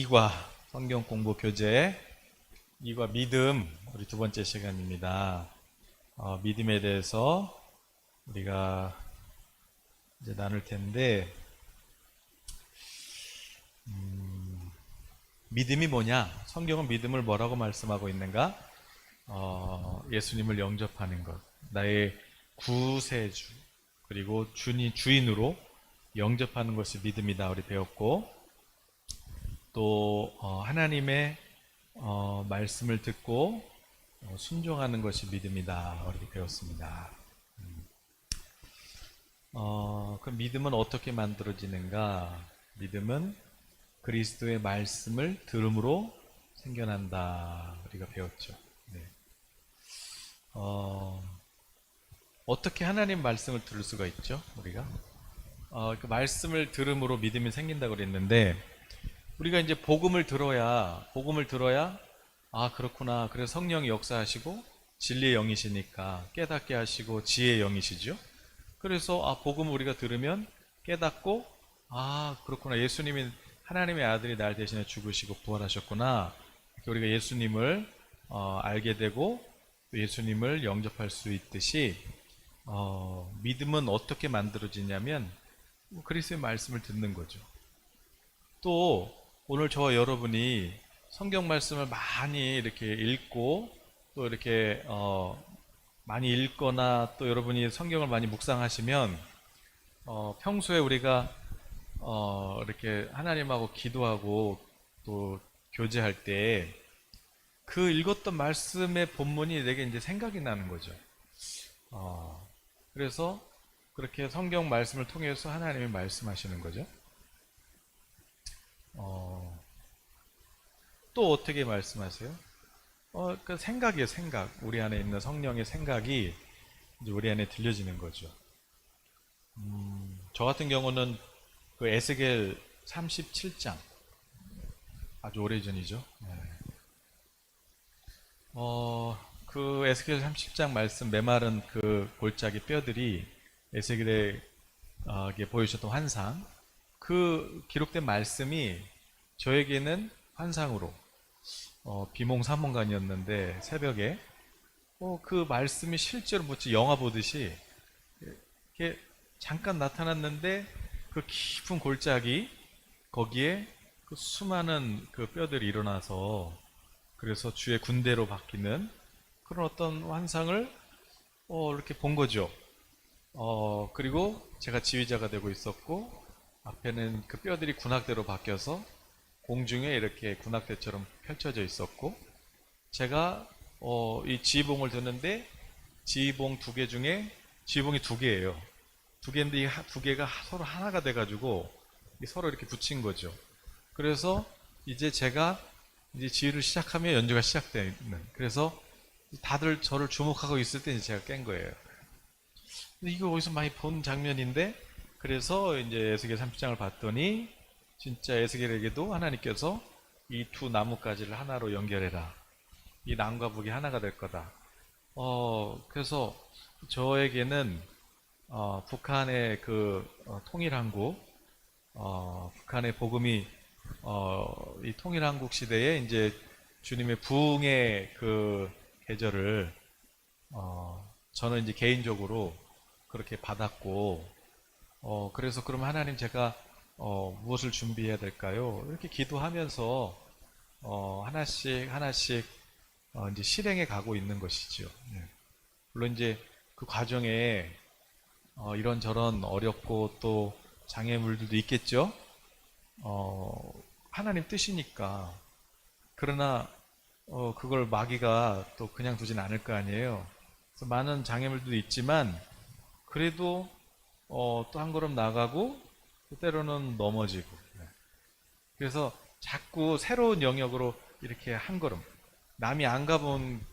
이과 성경 공부 교재 이과 믿음 우리 두 번째 시간입니다. 믿음에 대해서 우리가 이제 나눌 텐데 믿음이 뭐냐? 성경은 믿음을 뭐라고 말씀하고 있는가? 예수님을 영접하는 것, 나의 구세주 그리고 주인으로 영접하는 것이 믿음이다 우리 배웠고, 또 하나님의 말씀을 듣고 순종하는 것이 믿음이다 이렇게 배웠습니다. 그 믿음은 어떻게 만들어지는가? 믿음은 그리스도의 말씀을 들음으로 생겨난다 우리가 배웠죠. 네. 어떻게 하나님 말씀을 들을 수가 있죠? 우리가 그 말씀을 들음으로 믿음이 생긴다고 그랬는데, 우리가 이제 복음을 들어야 그렇구나, 그래서 성령이 역사하시고 진리의 영이시니까 깨닫게 하시고 지혜의 영이시죠. 그래서 복음을 우리가 들으면 깨닫고 그렇구나, 예수님이 하나님의 아들이 날 대신에 죽으시고 부활하셨구나, 이렇게 우리가 예수님을 알게 되고 또 예수님을 영접할 수 있듯이 믿음은 어떻게 만들어지냐면 그리스도의 말씀을 듣는 거죠. 또 오늘 저와 여러분이 성경 말씀을 많이 이렇게 읽고 또 이렇게 많이 읽거나 또 여러분이 성경을 많이 묵상하시면 평소에 우리가 이렇게 하나님하고 기도하고 또 교제할 때 그 읽었던 말씀의 본문이 내게 이제 생각이 나는 거죠. 그래서 그렇게 성경 말씀을 통해서 하나님이 말씀하시는 거죠. 또 어떻게 말씀하세요? 그 생각이에요, 생각. 우리 안에 있는 성령의 생각이 이제 우리 안에 들려지는 거죠. 저 같은 경우는 그 에스겔 37장, 아주 오래전이죠. 네. 그 에스겔 37장 말씀, 메마른 그 골짜기 뼈들이 에스겔에게 보여주셨던 환상, 그 기록된 말씀이 저에게는 환상으로 비몽사몽간이었는데, 새벽에 그 말씀이 실제로 마치 영화 보듯이 이렇게 잠깐 나타났는데, 그 깊은 골짜기 거기에 그 수많은 그 뼈들이 일어나서 그래서 주의 군대로 바뀌는 그런 어떤 환상을 이렇게 본 거죠. 그리고 제가 지휘자가 되고 있었고, 앞에는 그 뼈들이 군악대로 바뀌어서 공중에 이렇게 군악대처럼 펼쳐져 있었고, 제가 이 지휘봉을 드는데 지휘봉 두 개 중에 지휘봉이 두 개예요. 두 개인데 이 두 개가 서로 하나가 돼가지고 서로 이렇게 붙인 거죠. 그래서 이제 제가 이제 지휘를 시작하면 연주가 시작되는, 그래서 다들 저를 주목하고 있을 때 이제 제가 깬 거예요. 이거 어디서 많이 본 장면인데, 그래서 이제 에스겔 30장을 봤더니 진짜 에스겔에게도 하나님께서 이 두 나뭇가지를 하나로 연결해라, 이 남과 북이 하나가 될 거다. 그래서 저에게는 북한의 그 통일한국, 북한의 복음이 이 통일한국 시대에 이제 주님의 부흥의 그 계절을 저는 이제 개인적으로 그렇게 받았고, 그래서 그럼 하나님, 제가 무엇을 준비해야 될까요? 이렇게 기도하면서 하나씩 하나씩 이제 실행해 가고 있는 것이죠. 네. 물론 이제 그 과정에 이런저런 어렵고 또 장애물들도 있겠죠. 하나님 뜻이니까. 그러나 그걸 마귀가 또 그냥 두진 않을 거 아니에요. 그래서 많은 장애물도 있지만 그래도 또 한 걸음 나가고 때로는 넘어지고, 그래서 자꾸 새로운 영역으로 이렇게 한 걸음, 남이 안 가본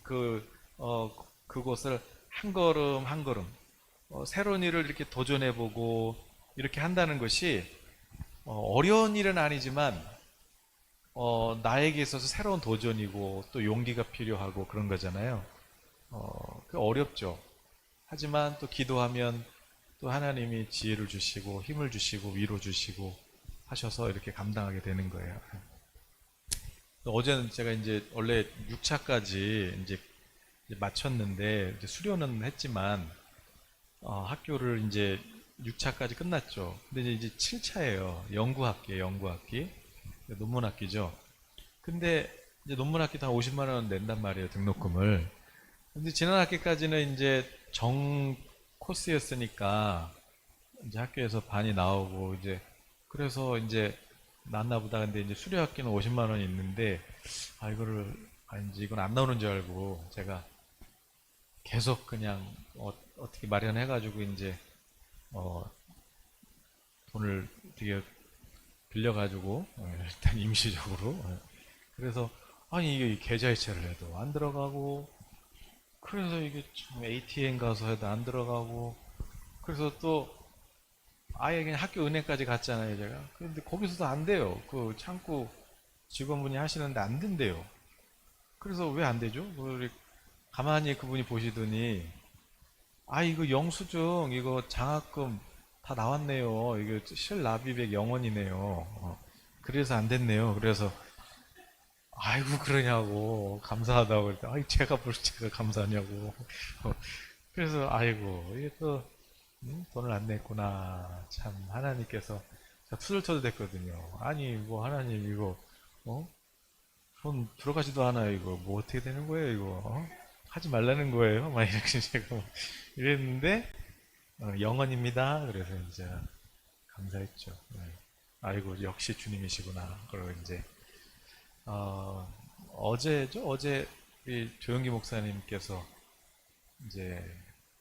그곳을 한 걸음 한 걸음 새로운 일을 이렇게 도전해보고 이렇게 한다는 것이 어려운 일은 아니지만 나에게 있어서 새로운 도전이고 또 용기가 필요하고 그런 거잖아요. 그 어렵죠. 하지만 또 기도하면 또 하나님이 지혜를 주시고 힘을 주시고 위로 주시고 하셔서 이렇게 감당하게 되는 거예요. 어제는 제가 이제 원래 6차까지 이제 마쳤는데 이제 수료는 했지만 학교를 이제 6차까지 끝났죠. 근데 이제 7차예요. 연구학기예요, 연구학기. 논문학기죠. 근데 이제 논문학기도 한 50만 원 낸단 말이에요, 등록금을. 근데 지난 학기까지는 이제 정 코스였으니까 이제 학교에서 반이 나오고 이제 그래서 이제 낫나 보다. 근데 이제 수료 학기는 50만 원이 있는데 이거를 이제 이건 안 나오는 줄 알고 제가 계속 그냥 떻게 마련해 가지고 이제 어, 돈을 되게 빌려 가지고 일단 임시적으로 그래서 아니 이게 계좌이체를 해도 안 들어가고 그래서 이게 참 ATM 가서 해도 안 들어가고 그래서 또 아예 그냥 학교 은행까지 갔잖아요 제가. 근데 거기서도 안 돼요. 그 창구 직원분이 하시는데 안 된대요. 그래서 왜 안 되죠? 우리 가만히 그분이 보시더니 이거 영수증 이거 장학금 다 나왔네요. 이게 실납입액 0원이네요. 그래서 안 됐네요. 그래서 아이고 그러냐고 감사하다고 그랬더니 제가 뭘 제가 감사하냐고. 그래서 아이고 이게 또 돈을 안 냈구나. 참 하나님께서 제가 투덜투덜 됐거든요. 아니 뭐 하나님 이거 어? 돈 들어가지도 않아요. 이거 뭐 어떻게 되는 거예요 이거 하지 말라는 거예요. 막 이렇게 제가 이랬는데 0원입니다. 그래서 이제 감사했죠. 네. 아이고 역시 주님이시구나. 그리고 이제 어제죠? 어제 우리 조영기 목사님께서 이제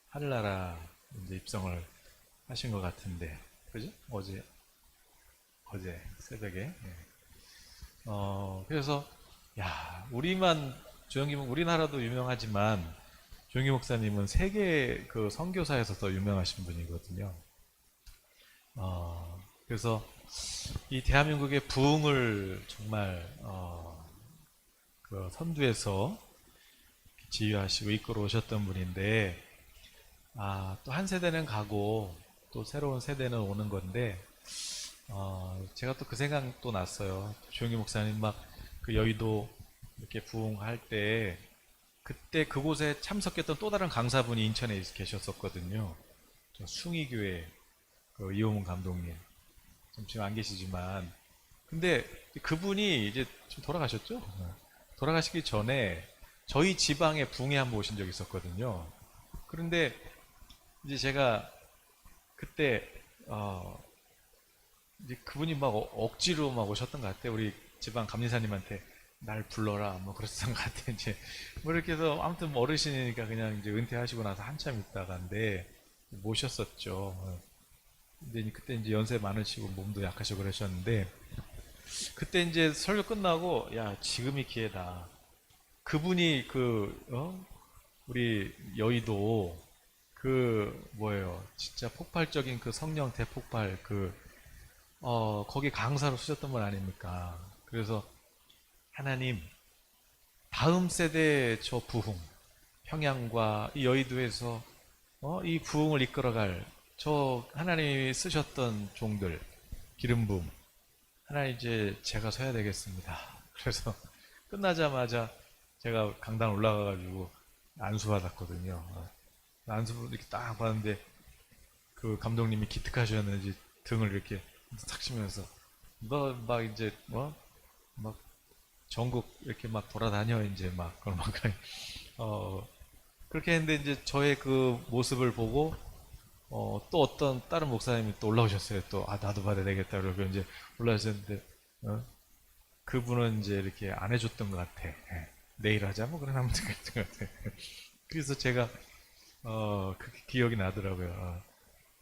하늘나라 이제 입성을 하신 것 같은데, 그죠? 어제 새벽에. 예. 그래서 야 우리만 조영기 우리나라도 유명하지만 조영기 목사님은 세계 그 선교사에서 더 유명하신 분이거든요. 그래서 이 대한민국의 부흥을 정말 그 선두에서 지휘하시고 이끌어 오셨던 분인데 또 한 세대는 가고 또 새로운 세대는 오는 건데 제가 또 그 생각 또 났어요. 조영기 목사님 막 그 여의도 이렇게 부흥할 때 그때 그곳에 참석했던 또 다른 강사분이 인천에 계셨었거든요. 숭이교회 그 이호문 감독님 지금 안 계시지만 근데 그분이 이제 좀 돌아가셨죠? 돌아가시기 전에 저희 지방에 붕에 한번 오신 적이 있었거든요. 그런데 이제 제가 그때 이제 그분이 막 억지로 막 오셨던 것 같아요. 우리 지방 감리사님한테 날 불러라 뭐 그랬던 것 같아요. 이제 뭐 이렇게 해서 아무튼 뭐 어르신이니까 그냥 이제 은퇴하시고 나서 한참 있다가인데 모셨었죠. 근데 그때 이제 연세 많으시고 몸도 약하시고 그러셨는데 그때 이제 설교 끝나고 야 지금이 기회다. 그분이 우리 여의도 그 뭐예요 진짜 폭발적인 그 성령 대폭발 거기 강사로 쓰셨던 분 아닙니까? 그래서 하나님 다음 세대 저 부흥 평양과 이 여의도에서 이 부흥을 이끌어갈 저 하나님이 쓰셨던 종들 기름 부음 하나님 이제 제가 서야 되겠습니다. 그래서 끝나자마자 제가 강단 올라가가지고 안수 받았거든요. 안수 이렇게 딱 받는데 그 감독님이 기특하셨는지 등을 이렇게 탁 치면서 너 막 이제 막 전국 이렇게 막 돌아다녀 이제 막 그런 막 그렇게 했는데 이제 저의 그 모습을 보고 또 어떤 다른 목사님이 또 올라오셨어요. 또 나도 받아야 되겠다 그러고 이제 올라오셨는데 그분은 이제 이렇게 안 해줬던 것 같아. 내일 하자 뭐 그런 아무튼 같은 것 같아. 그래서 제가 그 기억이 나더라고요.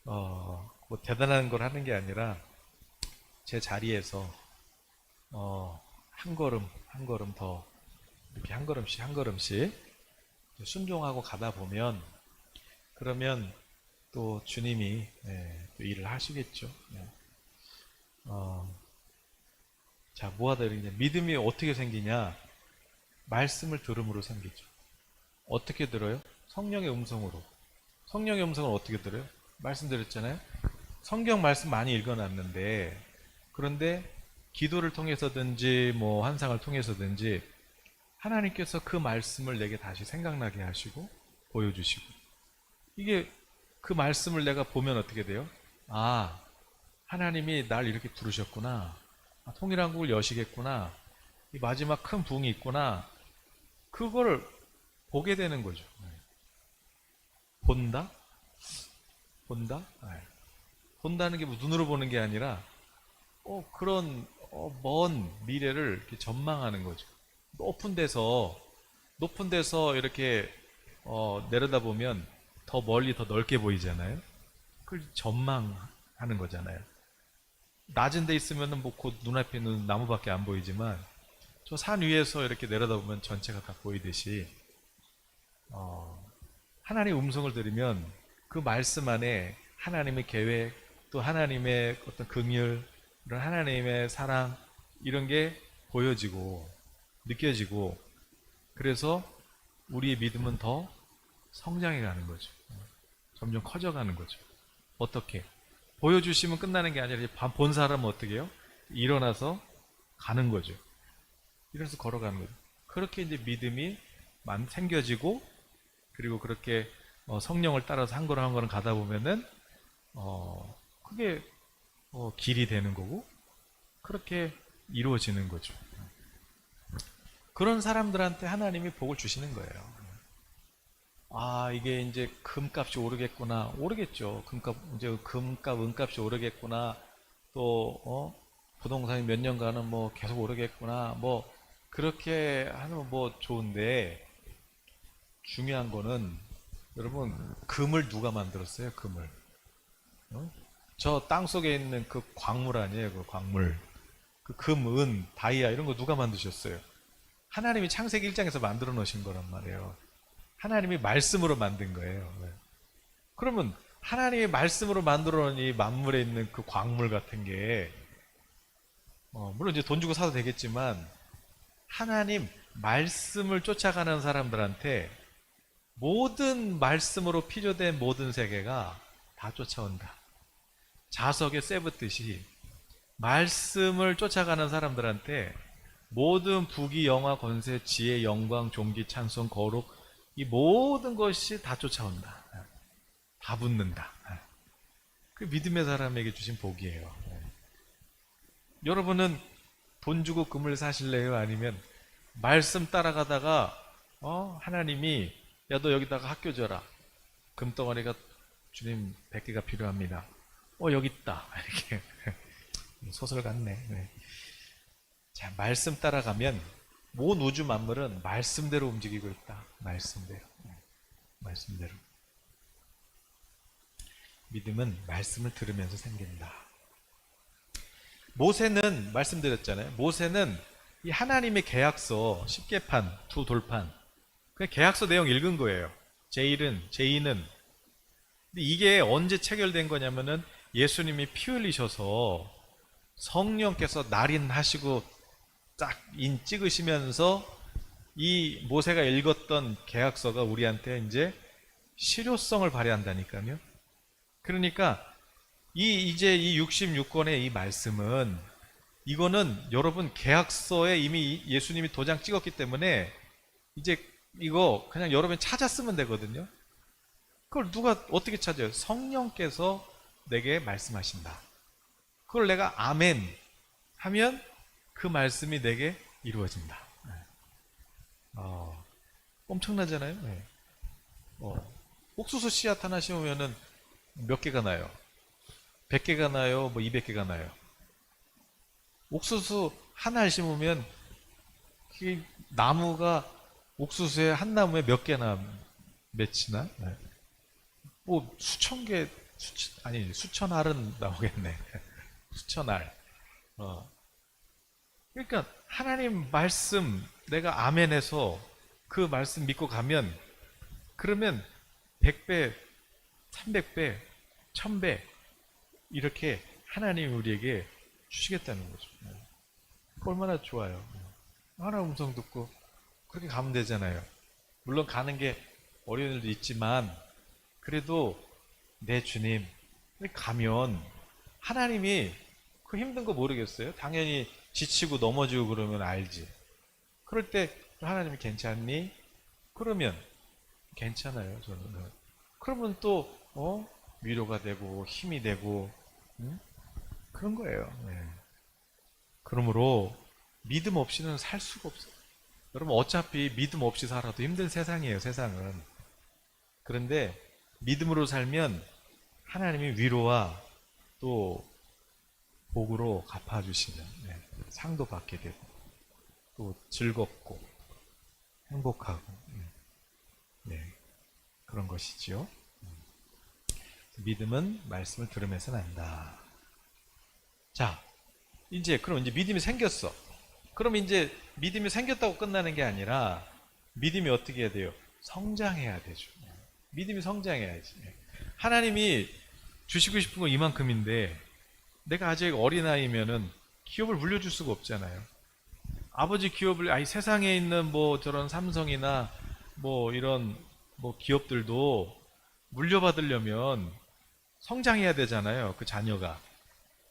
뭐 대단한 걸 하는 게 아니라 제 자리에서 한 걸음 한 걸음 더 이렇게 한 걸음씩 한 걸음씩 순종하고 가다 보면 그러면 또 주님이 또 일을 하시겠죠. 자, 뭐하다 이러냐. 믿음이 어떻게 생기냐? 말씀을 들음으로 생기죠. 어떻게 들어요? 성령의 음성으로. 성령의 음성을 어떻게 들어요? 말씀드렸잖아요. 성경 말씀 많이 읽어놨는데 그런데 기도를 통해서든지 뭐 환상을 통해서든지 하나님께서 그 말씀을 내게 다시 생각나게 하시고 보여주시고, 이게 그 말씀을 내가 보면 어떻게 돼요? 아, 하나님이 날 이렇게 부르셨구나. 아, 통일한국을 여시겠구나. 이 마지막 큰 부흥이 있구나. 그걸 보게 되는 거죠. 본다? 본다? 본다는 게 뭐 눈으로 보는 게 아니라 그런 먼 미래를 이렇게 전망하는 거죠. 높은 데서 이렇게 내려다보면 더 멀리 더 넓게 보이잖아요. 그걸 전망하는 거잖아요. 낮은 데 있으면 뭐 곧 눈앞에 있는 나무밖에 안 보이지만 저 산 위에서 이렇게 내려다보면 전체가 다 보이듯이 하나님의 음성을 들으면 그 말씀 안에 하나님의 계획, 또 하나님의 어떤 긍휼, 이런 하나님의 사랑, 이런 게 보여지고 느껴지고, 그래서 우리의 믿음은 더 성장해 가는 거죠. 점점 커져가는 거죠. 어떻게? 보여주시면 끝나는 게 아니라 본 사람은 어떻게 해요? 일어나서 가는 거죠. 일어나서 걸어가는 거죠. 그렇게 이제 믿음이 생겨지고, 그리고 그렇게 성령을 따라서 한 걸음 한 걸음 가다 보면은 그게 길이 되는 거고, 그렇게 이루어지는 거죠. 그런 사람들한테 하나님이 복을 주시는 거예요. 아, 이게 이제 금값이 오르겠구나. 오르겠죠. 이제 금값, 은값이 오르겠구나. 또, 부동산이 몇 년간은 뭐 계속 오르겠구나. 뭐, 그렇게 하면 뭐 좋은데, 중요한 거는, 여러분, 금을 누가 만들었어요? 금을. 저 땅 속에 있는 그 광물 아니에요? 그 광물. 그 금, 은, 다이아 이런 거 누가 만드셨어요? 하나님이 창세기 1장에서 만들어 놓으신 거란 말이에요. 하나님이 말씀으로 만든 거예요. 그러면 하나님의 말씀으로 만들어 놓은 이 만물에 있는 그 광물 같은 게, 물론 이제 돈 주고 사도 되겠지만, 하나님 말씀을 쫓아가는 사람들한테 모든 말씀으로 피조된 모든 세계가 다 쫓아온다. 자석에 쇠붙듯이 말씀을 쫓아가는 사람들한테 모든 부귀, 영화, 권세, 지혜, 영광, 존귀, 찬송, 거룩, 이 모든 것이 다 쫓아온다. 다 붙는다. 그 믿음의 사람에게 주신 복이에요. 여러분은 돈 주고 금을 사실래요? 아니면 말씀 따라가다가 하나님이 야, 너 여기다가 학교 줘라. 금덩어리가 주님 100개가 필요합니다. 여기 있다. 이렇게 소설 같네. 네. 자, 말씀 따라가면 온 우주 만물은 말씀대로 움직이고 있다. 말씀대로. 말씀대로. 믿음은 말씀을 들으면서 생긴다. 모세는 말씀드렸잖아요. 모세는 이 하나님의 계약서 10개판, 두 돌판, 그냥 계약서 내용 읽은 거예요. 제1은, 제2는. 근데 이게 언제 체결된 거냐면은 예수님이 피 흘리셔서 성령께서 날인하시고 딱 인 찍으시면서 이 모세가 읽었던 계약서가 우리한테 이제 실효성을 발휘한다니까요. 그러니까 이제 이 66권의 이 말씀은, 이거는 여러분 계약서에 이미 예수님이 도장 찍었기 때문에 이제 이거 그냥 여러분이 찾아 쓰면 되거든요. 그걸 누가 어떻게 찾아요? 성령께서 내게 말씀하신다. 그걸 내가 아멘 하면 그 말씀이 내게 이루어진다. 엄청나잖아요. 네. 옥수수 씨앗 하나 심으면은 몇 개가 나요? 100개가 나요? 뭐 200개가 나요? 옥수수 하나 심으면 그 나무가 옥수수에 한 나무에 몇 개나 맺히나? 네. 뭐 수천 개, 수천 알은 나오겠네. 수천 알. 그러니까 하나님 말씀 내가 아멘해서 그 말씀 믿고 가면, 그러면 100배, 300배, 1000배 이렇게 하나님이 우리에게 주시겠다는 거죠. 얼마나 좋아요. 하나님 음성 듣고 그렇게 가면 되잖아요. 물론 가는 게 어려운 일도 있지만 그래도 내 주님 가면 하나님이 그 힘든 거 모르겠어요? 당연히 지치고 넘어지고 그러면 알지. 그럴 때 하나님이 괜찮니? 그러면 괜찮아요, 저는. 그러면 또 위로가 되고 힘이 되고 그런 거예요. 네. 그러므로 믿음 없이는 살 수가 없어요. 여러분 어차피 믿음 없이 살아도 힘든 세상이에요, 세상은. 그런데 믿음으로 살면 하나님이 위로와 또 복으로 갚아주시는 상도 받게 되고 또 즐겁고 행복하고 네, 그런 것이지요. 믿음은 말씀을 들으면서 난다. 자, 그럼 이제 믿음이 생겼어. 그럼 이제 믿음이 생겼다고 끝나는 게 아니라 믿음이 어떻게 해야 돼요? 성장해야 되죠. 믿음이 성장해야지. 하나님이 주시고 싶은 건 이만큼인데 내가 아직 어린아이면은 기업을 물려줄 수가 없잖아요. 아버지 기업을 세상에 있는 뭐 저런 삼성이나 뭐 이런 뭐 기업들도 물려받으려면 성장해야 되잖아요. 그 자녀가.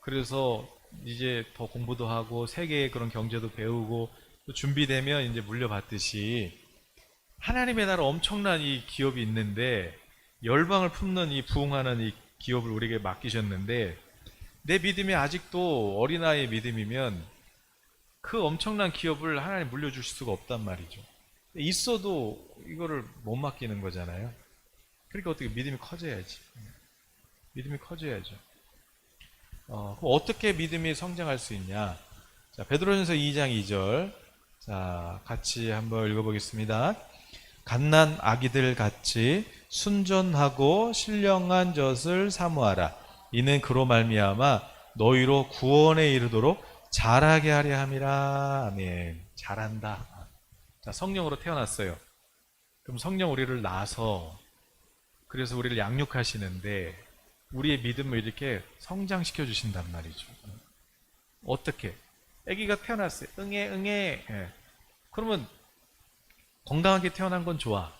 그래서 이제 더 공부도 하고 세계의 그런 경제도 배우고 또 준비되면 이제 물려받듯이 하나님의 나라 엄청난 이 기업이 있는데 열방을 품는 이 부흥하는 이 기업을 우리에게 맡기셨는데 내 믿음이 아직도 어린아이의 믿음이면 그 엄청난 기업을 하나님 물려주실 수가 없단 말이죠. 있어도 이거를 못 맡기는 거잖아요. 그러니까 어떻게 믿음이 커져야지. 믿음이 커져야죠. 그럼 어떻게 믿음이 성장할 수 있냐? 자, 베드로전서 2장 2절. 자, 같이 한번 읽어보겠습니다. 갓난 아기들 같이 순전하고 신령한 젖을 사모하라. 이는 그로 말미암아 너희로 구원에 이르도록 자라게 하려 함이라. 아멘. 잘한다. 자, 성령으로 태어났어요. 그럼 성령 우리를 낳아서 그래서 우리를 양육하시는데 우리의 믿음을 이렇게 성장시켜 주신단 말이죠. 어떻게? 아기가 태어났어요. 응애 응애. 그러면 건강하게 태어난 건 좋아.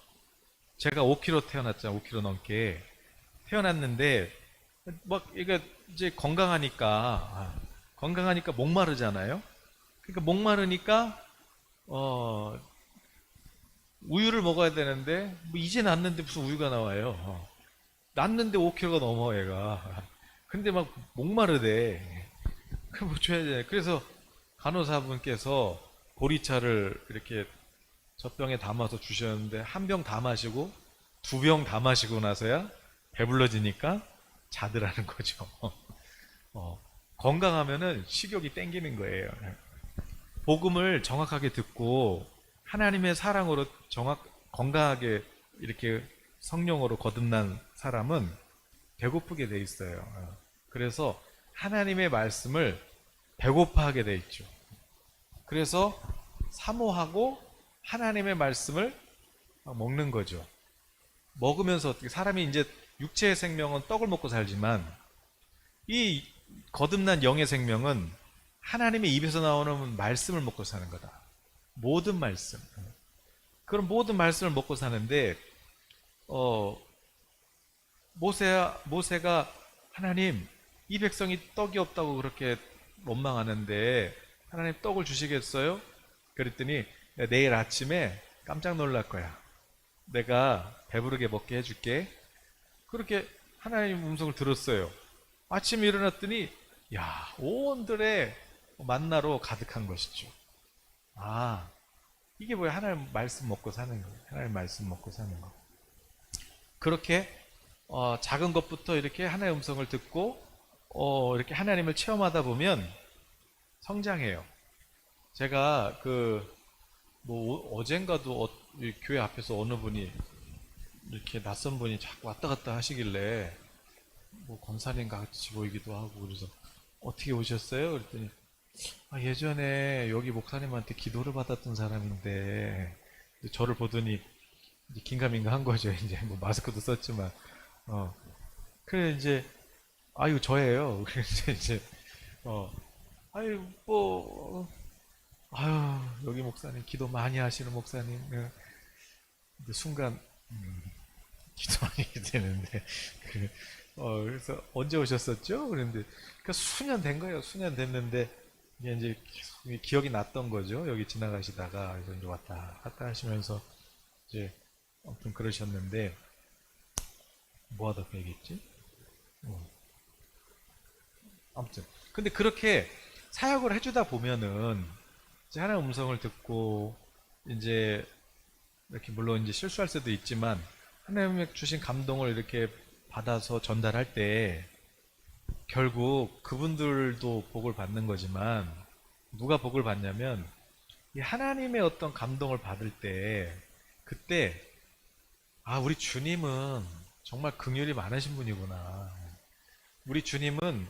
제가 5kg 태어났잖아. 5kg 넘게 태어났는데 막 이게 이제 건강하니까 목마르잖아요. 그러니까 목마르니까 우유를 먹어야 되는데 뭐 이제 낳는데 무슨 우유가 나와요. 낳는데 5kg가 넘어 얘가. 근데 막 목마르대. 그럼 뭐 줘야 돼. 그래서 간호사분께서 보리차를 이렇게 젖병에 담아서 주셨는데 한 병 다 마시고 2병 다 마시고 나서야 배불러지니까 자더라는 거죠. 건강하면은 식욕이 땡기는 거예요. 복음을 정확하게 듣고 하나님의 사랑으로 건강하게 이렇게 성령으로 거듭난 사람은 배고프게 돼 있어요. 그래서 하나님의 말씀을 배고파하게 돼 있죠. 그래서 사모하고 하나님의 말씀을 먹는 거죠. 먹으면서 어떻게 사람이 이제 육체의 생명은 떡을 먹고 살지만 이 거듭난 영의 생명은 하나님의 입에서 나오는 말씀을 먹고 사는 거다. 모든 말씀. 그런 모든 말씀을 먹고 사는데 모세가 하나님 이 백성이 떡이 없다고 그렇게 원망하는데 하나님 떡을 주시겠어요? 그랬더니 내일 아침에 깜짝 놀랄 거야. 내가 배부르게 먹게 해줄게. 그렇게 하나님 음성을 들었어요. 아침에 일어났더니 온들의 만나로 가득한 것이죠. 이게 뭐야? 하나님 말씀 먹고 사는 거예요. 하나님 말씀 먹고 사는 거. 그렇게 작은 것부터 이렇게 하나님의 음성을 듣고 이렇게 하나님을 체험하다 보면 성장해요. 제가 어젠가도 교회 앞에서 어느 분이 이렇게 낯선 분이 자꾸 왔다 갔다 하시길래 권사님 같이 보이기도 하고 그래서 어떻게 오셨어요? 그랬더니 예전에 여기 목사님한테 기도를 받았던 사람인데 저를 보더니 긴가민가 한 거죠. 이제 마스크도 썼지만 그래 이제 이거 저예요. 그래서 이제 여기 목사님 기도 많이 하시는 목사님. 근데 순간 기도 많이 되는데 그래서 언제 오셨었죠? 그런데 그러니까 수년 된 거예요. 수년 됐는데 이게 이제 계속 기억이 났던 거죠. 여기 지나가시다가 그래서 이제 왔다 갔다 하시면서 이제 아무튼 그러셨는데 뭐 하다 그 얘기했지? 아무튼 근데 그렇게 사역을 해주다 보면은 이제 하나의 음성을 듣고 이제 이렇게 물론 이제 실수할 수도 있지만 하나님의 주신 감동을 이렇게 받아서 전달할 때 결국 그분들도 복을 받는 거지만 누가 복을 받냐면 이 하나님의 어떤 감동을 받을 때 그때 아 우리 주님은 정말 긍휼이 많으신 분이구나. 우리 주님은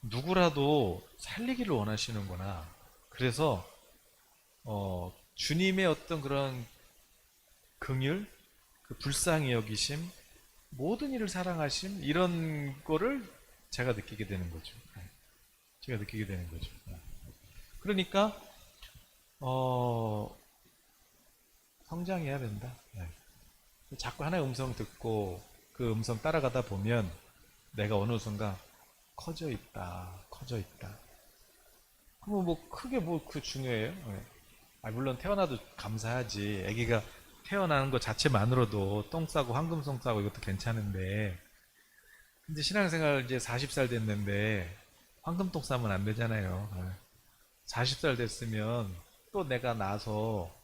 누구라도 살리기를 원하시는구나. 그래서 주님의 어떤 그런 긍휼, 그 불쌍히 여기심, 모든 일을 사랑하심 이런 거를 제가 느끼게 되는 거죠. 제가 느끼게 되는 거죠. 그러니까 어, 성장해야 된다. 자꾸 하나의 음성 듣고 그 음성 따라가다 보면 내가 어느 순간 커져 있다, 커져 있다. 그럼 뭐 크게 뭐 그 중요해요? 물론 태어나도 감사하지. 아기가 태어나는 것 자체만으로도 똥 싸고 황금송 싸고 이것도 괜찮은데 근데 신앙생활 이제 40살 됐는데 황금똥 싸면 안 되잖아요. 40살 됐으면 또 내가 나서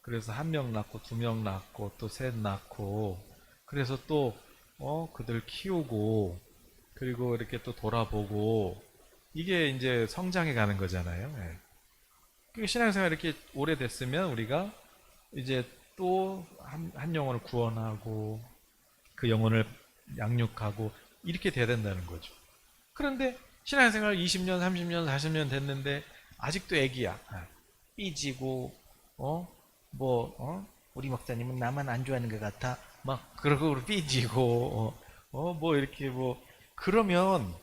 그래서 한 명 낳고 두 명 낳고 또 셋 낳고 그래서 또 그들 키우고 그리고 이렇게 또 돌아보고 이게 이제 성장해 가는 거잖아요. 그러니까 신앙생활 이렇게 오래됐으면 우리가 이제 또 한 영혼을 구원하고 그 영혼을 양육하고 이렇게 돼야 된다는 거죠. 그런데 신앙생활 20년, 30년, 40년 됐는데 아직도 애기야. 삐지고 우리 목사님은 나만 안 좋아하는 것 같아. 막 그러고 삐지고 뭐 이렇게 뭐 그러면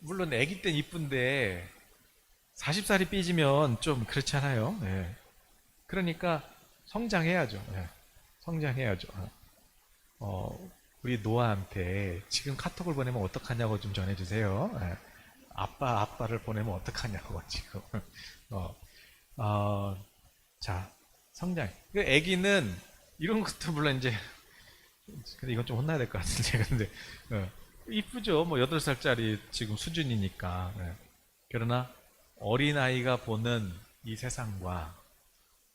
물론 애기 땐 이쁜데 40살이 삐지면 좀 그렇잖아요. 네. 그러니까 성장해야죠. 네. 성장해야죠. 우리 노아한테 지금 카톡을 보내면 어떡하냐고 좀 전해주세요. 네. 아빠를 보내면 어떡하냐고 지금. 자, 성장. 그 애기는 이런 것도 물론 이제 근데 이건 좀 혼나야 될 것 같은데 근데 이쁘죠. 뭐 8살짜리 지금 수준이니까. 네. 그러나 어린아이가 보는 이 세상과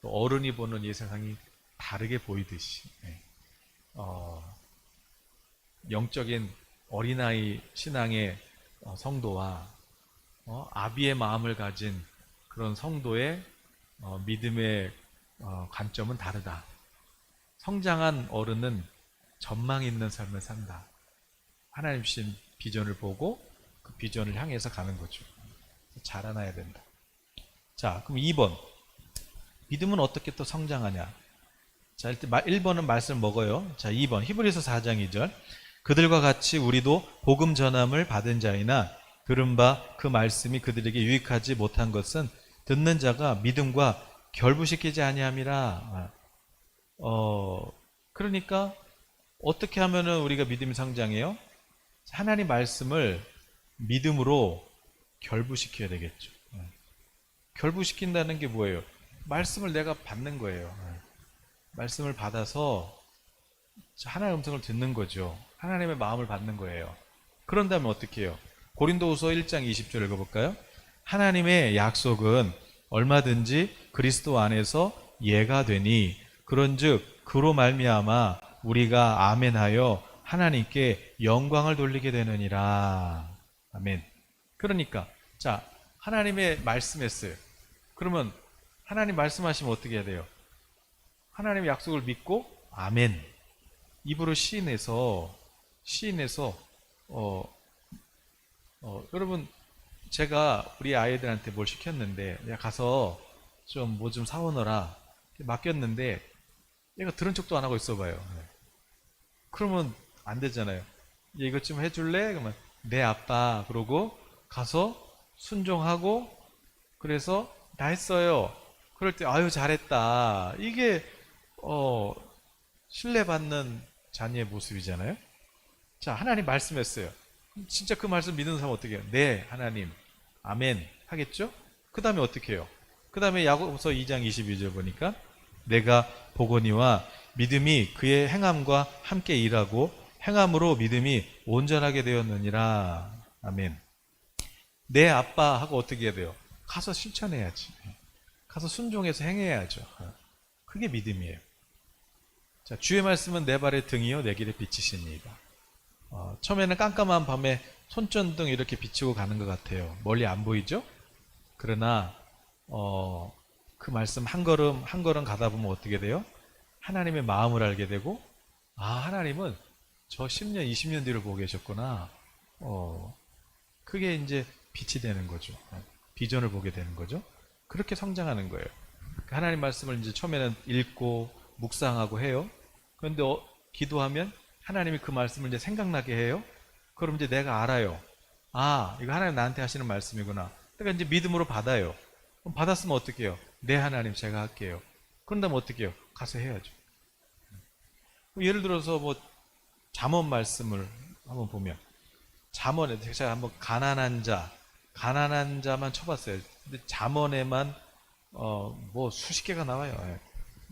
또 어른이 보는 이 세상이 다르게 보이듯이 영적인 어린아이 신앙의 성도와 아비의 마음을 가진 그런 성도의 믿음의 관점은 다르다. 성장한 어른은 전망 있는 삶을 산다. 하나님 주신 비전을 보고 그 비전을 향해서 가는 거죠. 자라나야 된다. 자, 그럼 2번. 믿음은 어떻게 또 성장하냐? 자, 일단 1번은 말씀 먹어요. 자, 2번. 히브리서 4장 2절. 그들과 같이 우리도 복음 전함을 받은 자이나 들은 바 그 말씀이 그들에게 유익하지 못한 것은 듣는 자가 믿음과 결부시키지 아니함이라. 그러니까 어떻게 하면은 우리가 믿음이 성장해요? 하나님 말씀을 믿음으로 결부시켜야 되겠죠. 결부시킨다는 게 뭐예요? 말씀을 내가 받는 거예요. 말씀을 받아서 하나님의 음성을 듣는 거죠. 하나님의 마음을 받는 거예요. 그런다면 어떻게 해요? 고린도후서 1장 20절 읽어볼까요? 하나님의 약속은 얼마든지 그리스도 안에서 예가 되니 그런즉 그로 말미암아 우리가 아멘하여 하나님께 영광을 돌리게 되느니라. 아멘. 그러니까 자 하나님의 말씀했어요. 그러면 하나님 말씀하시면 어떻게 해야 돼요? 하나님의 약속을 믿고 아멘. 입으로 시인해서 여러분 제가 우리 아이들한테 뭘 시켰는데 내가 가서 좀 뭐 좀 사오너라 맡겼는데 얘가 들은 척도 안 하고 있어 봐요. 그러면 안 되잖아요. 얘 이것 좀 해줄래? 그러면 네 아빠 그러고 가서 순종하고 그래서 다 했어요. 그럴 때 아유 잘했다. 이게 신뢰받는 자녀의 모습이잖아요. 자 하나님 말씀했어요. 진짜 그 말씀 믿는 사람 어떻게 해요? 네 하나님 아멘. 하겠죠? 그 다음에 어떻게 해요? 그 다음에 야고보서 2장 22절 보니까 내가 보거니와 믿음이 그의 행함과 함께 일하고 행함으로 믿음이 온전하게 되었느니라. 아멘. 내 아빠하고 어떻게 해야 돼요? 가서 실천해야지. 가서 순종해서 행해야죠. 그게 믿음이에요. 자, 주의 말씀은 내 발의 등이요 내 길의 빛이시니이다. 처음에는 깜깜한 밤에 손전등 이렇게 비추고 가는 것 같아요. 멀리 안 보이죠? 그러나 그 말씀 한 걸음 한 걸음 가다 보면 어떻게 돼요? 하나님의 마음을 알게 되고, 하나님은 저 10년 20년 뒤를 보고 계셨구나. 그게 이제 빛이 되는 거죠. 비전을 보게 되는 거죠. 그렇게 성장하는 거예요. 하나님 말씀을 이제 처음에는 읽고 묵상하고 해요. 그런데 기도하면 하나님이 그 말씀을 이제 생각나게 해요. 그럼 이제 내가 알아요. 이거 하나님 나한테 하시는 말씀이구나. 그러니까 이제 믿음으로 받아요. 그럼 받았으면 어떻게 해요? 네, 하나님 제가 할게요. 그런 다음에 어떻게 해요? 가서 해야죠. 예를 들어서 뭐 잠언 말씀을 한번 보면, 잠언에 제가 한번 가난한 자만 쳐봤어요. 근데 잠언에만 뭐 수십 개가 나와요.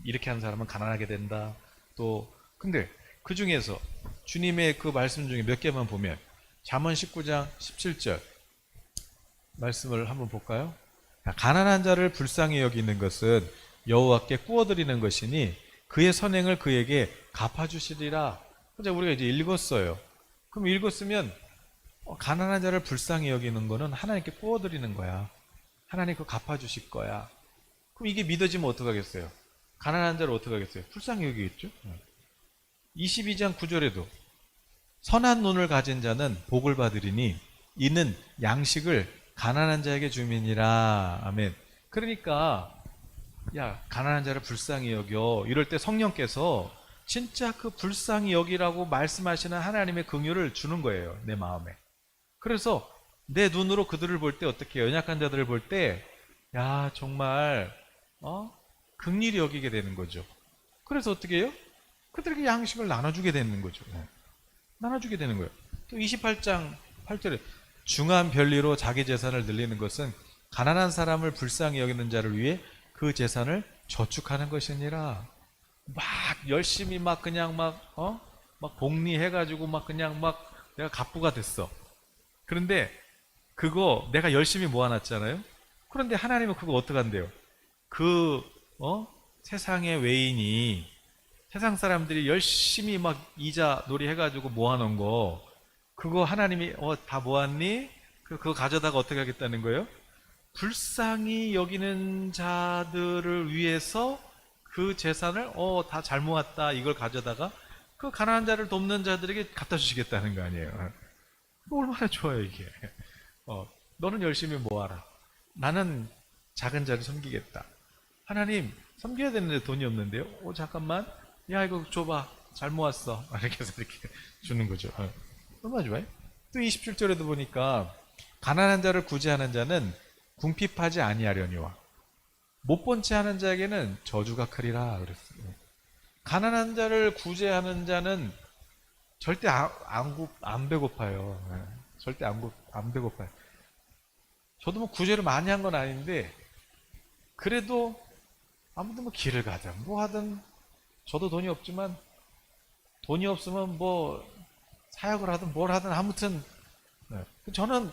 이렇게 하는 사람은 가난하게 된다. 또 근데 그 중에서 주님의 그 말씀 중에 몇 개만 보면, 잠언 19장 17절 말씀을 한번 볼까요? 가난한 자를 불쌍히 여기는 것은 여호와께 꾸어드리는 것이니 그의 선행을 그에게 갚아주시리라. 우리가 이제 읽었어요. 그럼 읽었으면 가난한 자를 불쌍히 여기는 거는 하나님께 꾸어드리는 거야. 하나님 그거 갚아주실 거야. 그럼 이게 믿어지면 어떡하겠어요? 가난한 자를 어떡하겠어요? 불쌍히 여기겠죠? 22장 9절에도 선한 눈을 가진 자는 복을 받으리니 이는 양식을 가난한 자에게 주민이라. 아멘. 그러니까 가난한 자를 불쌍히 여겨, 이럴 때 성령께서 진짜 그 불쌍히 여기라고 말씀하시는 하나님의 긍휼을 주는 거예요, 내 마음에. 그래서 내 눈으로 그들을 볼 때 어떻게 해요? 연약한 자들을 볼 때 정말 긍휼히 여기게 되는 거죠. 그래서 어떻게 해요? 그들에게 양식을 나눠주게 되는 거죠. 나눠주게 되는 거예요. 또 28장 8절에 중한 별리로 자기 재산을 늘리는 것은 가난한 사람을 불쌍히 여기는 자를 위해 그 재산을 저축하는 것이니라. 막 열심히 막 복리해가지고 내가 갑부가 됐어. 그런데 그거 내가 열심히 모아놨잖아요. 그런데 하나님은 그거 어떡한대요? 세상의 외인이, 세상 사람들이 열심히 막 이자 놀이 해가지고 모아놓은 거, 그거 하나님이 다 모았니? 그거 가져다가 어떻게 하겠다는 거예요? 불쌍히 여기는 자들을 위해서 그 재산을 다 잘 모았다, 이걸 가져다가 그 가난한 자를 돕는 자들에게 갖다 주시겠다는 거 아니에요. 얼마나 좋아요 이게. 너는 열심히 모아라, 나는 작은 자를 섬기겠다. 하나님 섬겨야 되는데 돈이 없는데요. 잠깐만, 이거 줘봐, 잘 모았어. 이렇게 해서 이렇게 주는 거죠. 얼마나 좋아요. 또 27절에도 보니까 가난한 자를 구제하는 자는 궁핍하지 아니하려니와 못 본 채 하는 자에게는 저주가 크리라 그랬어요. 가난한 자를 구제하는 자는 절대 안 배고파요. 절대 안 배고파요. 저도 뭐 구제를 많이 한 건 아닌데, 그래도 아무튼 뭐 길을 가든 뭐 하든, 저도 돈이 없지만 돈이 없으면 뭐 사역을 하든 뭘 하든 아무튼 저는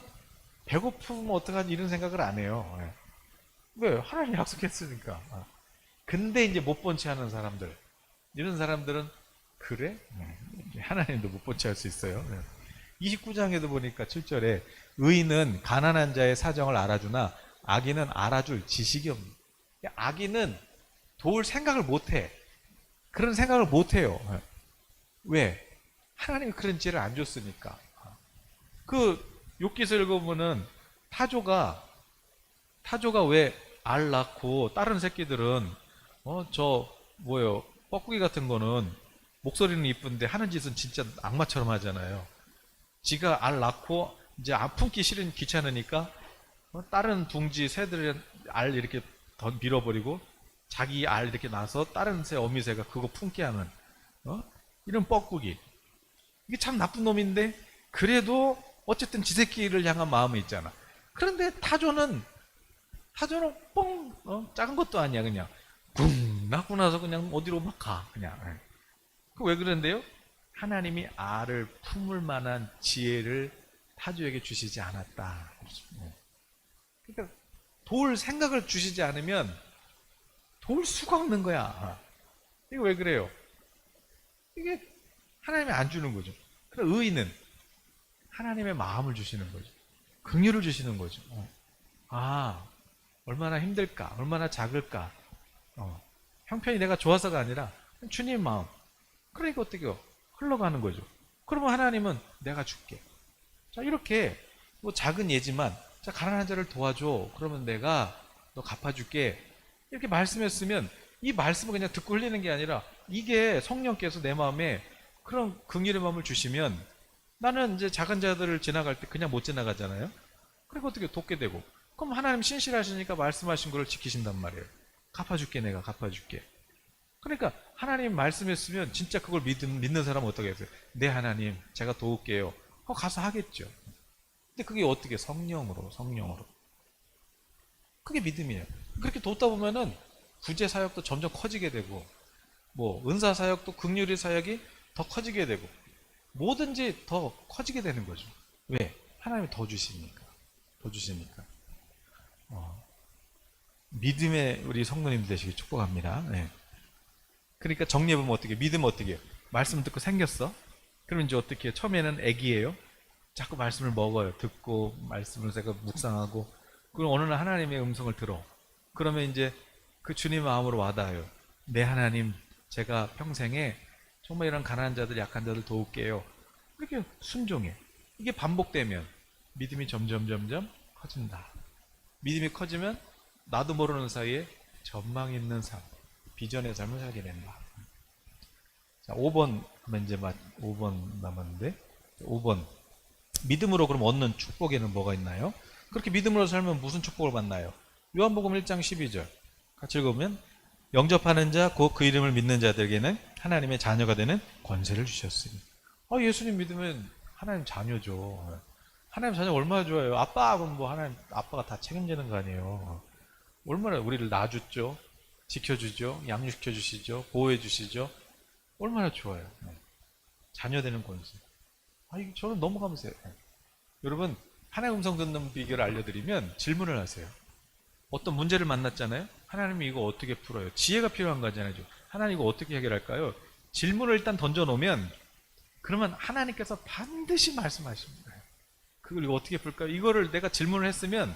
배고프면 어떡하지 이런 생각을 안 해요. 왜? 하나님 약속했으니까. 근데 이제 못 본 채 하는 사람들, 이런 사람들은 그래? 하나님도 못 본 채 할 수 있어요. 29장에도 보니까 7절에 의인은 가난한 자의 사정을 알아주나 악인은 알아줄 지식이 없는. 악인은 도울 생각을 못해. 그런 생각을 못해요. 왜? 하나님이 그런 지혜를 안 줬으니까. 그 욥기서 읽어보면은 타조가 왜 알 낳고 다른 새끼들은 뻐꾸기 같은 거는 목소리는 이쁜데 하는 짓은 진짜 악마처럼 하잖아요. 지가 알 낳고 이제 품기 싫은 귀찮으니까 다른 둥지 새들의 알 이렇게 밀어버리고 자기 알 이렇게 낳아서 다른 새 어미새가 그거 품게 하는 이런 뻐꾸기. 이게 참 나쁜 놈인데 그래도 어쨌든 지 새끼를 향한 마음이 있잖아. 그런데 타조는 타조는 뻥 작은 것도 아니야. 그냥 붕 낳고 나서 그냥 어디로 막 가. 그냥. 그 왜 그런데요? 하나님이 알을 품을 만한 지혜를 타조에게 주시지 않았다. 그러니까 도울 생각을 주시지 않으면 도울 수가 없는 거야. 이거 왜 그래요? 이게 하나님이 안 주는 거죠. 그럼 의인은 하나님의 마음을 주시는 거죠. 긍휼을 주시는 거죠. 아, 얼마나 힘들까? 얼마나 작을까? 형편이 내가 좋아서가 아니라 주님 마음. 그러니까 어떻게 요 흘러가는 거죠. 그러면 하나님은 내가 줄게. 자, 이렇게 뭐 작은 예지만 자, 가난한 자를 도와줘. 그러면 내가 너 갚아줄게. 이렇게 말씀했으면 이 말씀을 그냥 듣고 흘리는 게 아니라 이게 성령께서 내 마음에 그런 긍휼의 마음을 주시면 나는 이제 작은 자들을 지나갈 때 그냥 못 지나가잖아요. 그리고 어떻게 돕게 되고 그럼 하나님 신실하시니까 말씀하신 거를 지키신단 말이에요. 갚아줄게 내가 갚아줄게. 그러니까 하나님 말씀했으면 진짜 그걸 믿는 사람은 어떻게 했어요? 네 하나님 제가 도울게요. 가서 하겠죠. 근데 그게 어떻게 성령으로. 그게 믿음이에요. 그렇게 돕다 보면은 구제 사역도 점점 커지게 되고 뭐 은사 사역도 긍휼의 사역이 더 커지게 되고 뭐든지 더 커지게 되는 거죠. 왜? 하나님이 더 주시니까. 믿음의 우리 성도님 되시길 축복합니다. 네. 그러니까 정리해보면 어떻게 믿으면 어떻게 해요? 말씀을 듣고 생겼어. 그러면 이제 어떻게 해요? 처음에는 애기예요. 자꾸 말씀을 먹어요. 듣고 말씀을 제가 묵상하고 그럼 어느 날 하나님의 음성을 들어. 그러면 이제 그 주님 마음으로 와닿아요. 네 하나님 제가 평생에 정말 이런 가난한 자들 약한 자들 도울게요. 이렇게 순종해. 이게 반복되면 믿음이 점점 커진다. 믿음이 커지면 나도 모르는 사이에 전망 있는 삶, 비전의 삶을 살게 된다. 자, 5번 하면 이제 5번 남았는데 5번 믿음으로 그럼 얻는 축복에는 뭐가 있나요? 그렇게 믿음으로 살면 무슨 축복을 받나요? 요한복음 1장 12절 같이 읽어보면 영접하는 자 곧 그 이름을 믿는 자들에게는 하나님의 자녀가 되는 권세를 주셨으니 예수님 믿으면 하나님 자녀죠. 하나님 자녀 얼마나 좋아요. 아빠 그럼 뭐 하나님 아빠가 다 책임지는 거 아니에요. 얼마나 우리를 낳아줬죠. 지켜주죠. 양육시켜 주시죠. 보호해 주시죠. 얼마나 좋아요. 자녀 되는 권세. 이게 저는 너무 감사해요. 여러분 하나님 음성 듣는 비결을 알려드리면 질문을 하세요. 어떤 문제를 만났잖아요. 하나님이 이거 어떻게 풀어요? 지혜가 필요한 거잖아요. 하나님 이거 어떻게 해결할까요? 질문을 일단 던져놓으면 그러면 하나님께서 반드시 말씀하십니다. 그걸 이거 어떻게 풀까요? 이거를 내가 질문을 했으면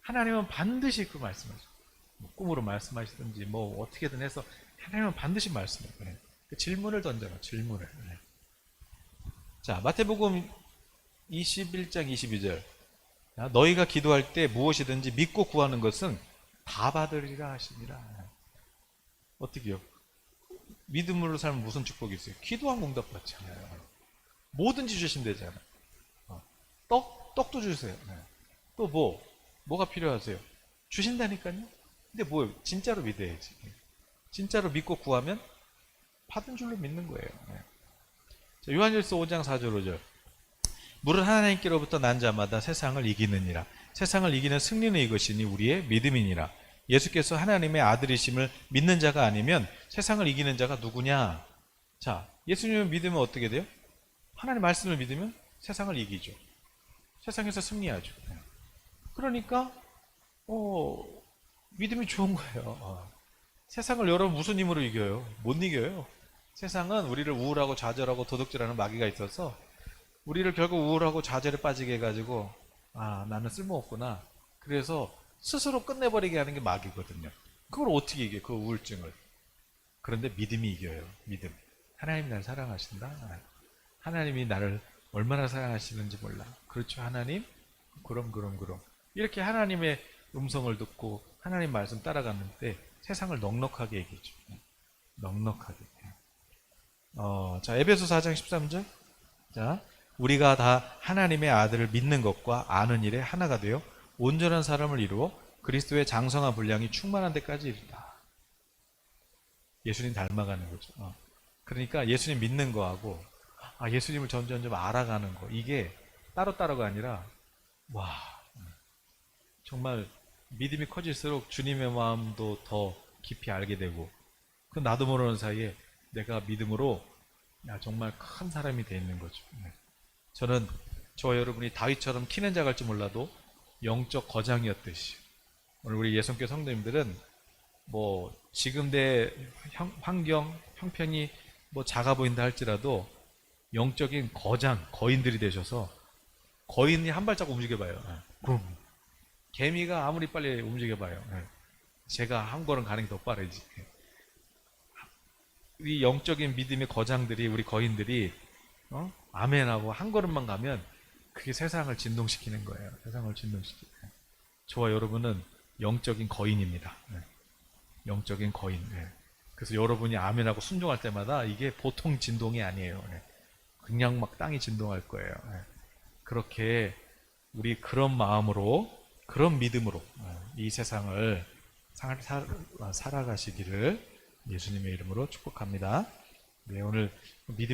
하나님은 반드시 그 말씀하십니다. 뭐 꿈으로 말씀하시든지 뭐 어떻게든 해서 하나님은 반드시 말씀해요. 그 질문을 던져요. 질문을. 자, 마태복음 21장 22절 너희가 기도할 때 무엇이든지 믿고 구하는 것은 다 받으리라 하시니라. 어떻게 해요? 믿음으로 살면 무슨 축복이 있어요? 기도한 응답 받잖아요. 뭐든지 주시면 되잖아요. 떡도 주세요. 또 뭐가 필요하세요? 주신다니까요. 근데 뭐예요? 진짜로 믿어야지. 진짜로 믿고 구하면 받은 줄로 믿는 거예요. 자, 요한일서 5장 4절 5절 물은 하나님께로부터 난 자마다 세상을 이기느니라. 세상을 이기는 승리는 이것이니 우리의 믿음이니라. 예수께서 하나님의 아들이심을 믿는 자가 아니면 세상을 이기는 자가 누구냐? 자, 예수님을 믿으면 어떻게 돼요? 하나님 말씀을 믿으면 세상을 이기죠. 세상에서 승리하죠. 그러니까 믿음이 좋은 거예요. 세상을 여러분 무슨 힘으로 이겨요? 못 이겨요. 세상은 우리를 우울하고 좌절하고 도둑질하는 마귀가 있어서 우리를 결국 우울하고 좌절에 빠지게 해가지고 나는 쓸모없구나. 그래서 스스로 끝내버리게 하는 게 마귀거든요. 그걸 어떻게 이겨요? 그 우울증을. 그런데 믿음이 이겨요. 믿음. 하나님이 나를 사랑하신다. 하나님이 나를 얼마나 사랑하시는지 몰라. 그렇죠 하나님? 그럼 이렇게 하나님의 음성을 듣고 하나님 말씀 따라가는데 세상을 넉넉하게 이기죠. 넉넉하게. 자, 에베소 4장 13절. 자, 우리가 다 하나님의 아들을 믿는 것과 아는 일에 하나가 되어 온전한 사람을 이루어 그리스도의 장성한 분량이 충만한 데까지 이르다. 예수님 닮아가는 거죠. 그러니까 예수님 믿는 거하고 예수님을 점점 알아가는 거 이게 따로따로가 아니라 정말 믿음이 커질수록 주님의 마음도 더 깊이 알게 되고, 그 나도 모르는 사이에 내가 믿음으로 정말 큰 사람이 돼 있는 거죠. 네. 저는 저와 여러분이 다윗처럼 키는 작을지 몰라도 영적 거장이었듯이, 오늘 우리 예성교 성도님들은 뭐 지금 내 환경, 형편이 뭐 작아 보인다 할지라도 영적인 거장, 거인들이 되셔서, 거인이 한 발자국 움직여봐요. 붐. 개미가 아무리 빨리 움직여봐요. 제가 한 걸음 가는 게 더 빠르지. 우리 영적인 믿음의 거장들이, 우리 거인들이 아멘하고 한 걸음만 가면 그게 세상을 진동시키는 거예요. 세상을 진동시키는. 저와 여러분은 영적인 거인입니다. 영적인 거인. 그래서 여러분이 아멘하고 순종할 때마다 이게 보통 진동이 아니에요. 그냥 막 땅이 진동할 거예요. 그렇게 우리 그런 마음으로, 그런 믿음으로 이 세상을 살아가시기를 예수님의 이름으로 축복합니다. 네, 오늘 믿음